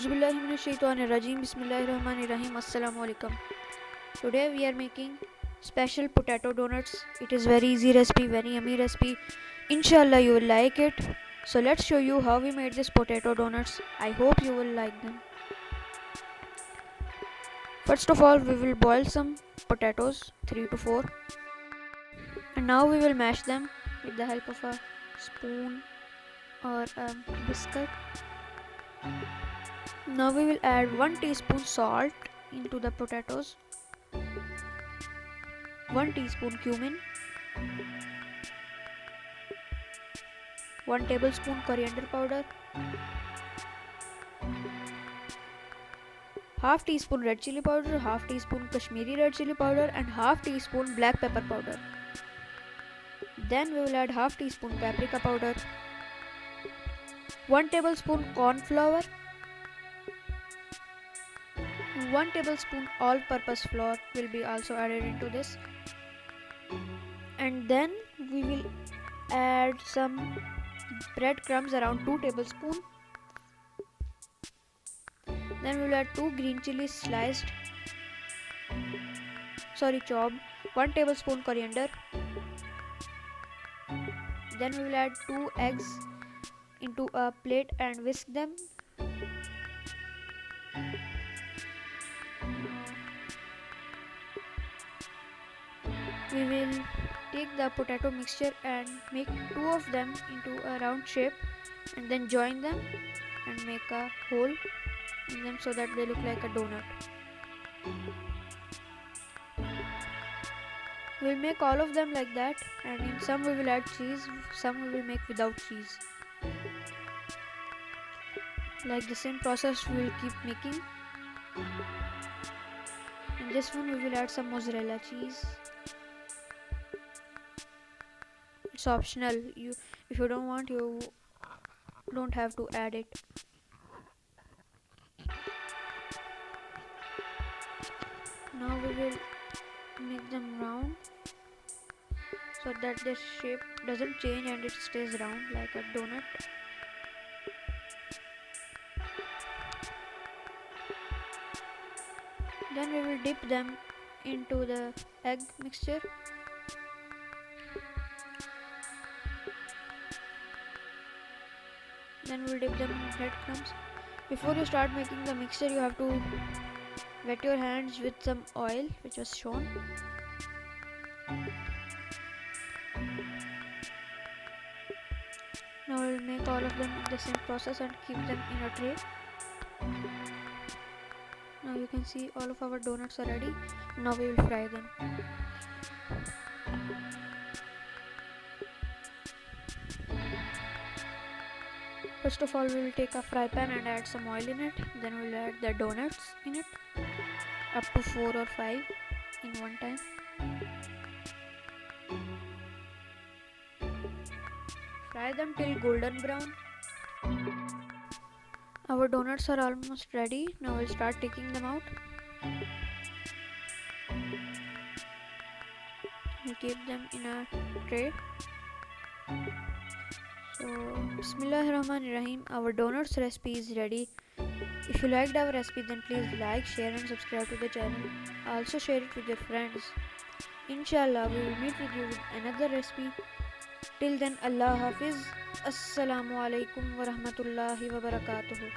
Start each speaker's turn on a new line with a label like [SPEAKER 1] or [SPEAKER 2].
[SPEAKER 1] Auzubillahi minash shaitanir rajim. Bismillahirrahmanirrahim. Assalamu alaikum. Today we are making special potato donuts. It is very easy recipe, very yummy recipe. Inshallah you will like it. So let's show you how we made this potato donuts. I hope you will like them. First of all, we will boil some potatoes, 3 to 4. And now we will mash them with the help of a spoon or a whisker. Now we will add 1 teaspoon salt into the potatoes, 1 teaspoon cumin, 1 tablespoon coriander powder, half teaspoon red chili powder, half teaspoon Kashmiri red chili powder and half teaspoon black pepper powder. Then we will add half teaspoon paprika powder, 1 tablespoon corn flour, 1 tablespoon all-purpose flour will be also added into this, and then we will add some breadcrumbs around 2 tablespoons. Then we will add 2 green chilies chopped, 1 tablespoon coriander. Then we will add 2 eggs into a plate and whisk them. We will take the potato mixture and make 2 of them into a round shape and then join them and make a hole in them so that they look like a donut. We'll make all of them like that, and in some we will add cheese, some we will make without cheese. Like the same process we will keep making. In this one we will add some mozzarella cheese. It's optional. If you don't want, you don't have to add it. Now we will make them round so that their shape doesn't change and it stays round like a donut. Then we will dip them into the egg mixture. Then we'll dip them in breadcrumbs. Before you start making the mixture, you have to wet your hands with some oil, which was shown. Now we'll make all of them in the same process and keep them in a tray. Now you can see all of our donuts are ready. Now we will fry them. First of all, we will take a fry pan and add some oil in it. Then we will add the donuts in it, up to 4 or 5 in one time. Fry them till golden brown. Our donuts are almost ready. Now we'll start taking them out. We'll keep them in a tray. So, Bismillahirrahmanirrahim, our donuts recipe is ready. If you liked our recipe, then please like, share and subscribe to the channel. Also share it with your friends. Inshallah, we will meet with you with another recipe. Till then, Allah Hafiz. Assalamu alaikum wa rahmatullahi wa barakatuhu.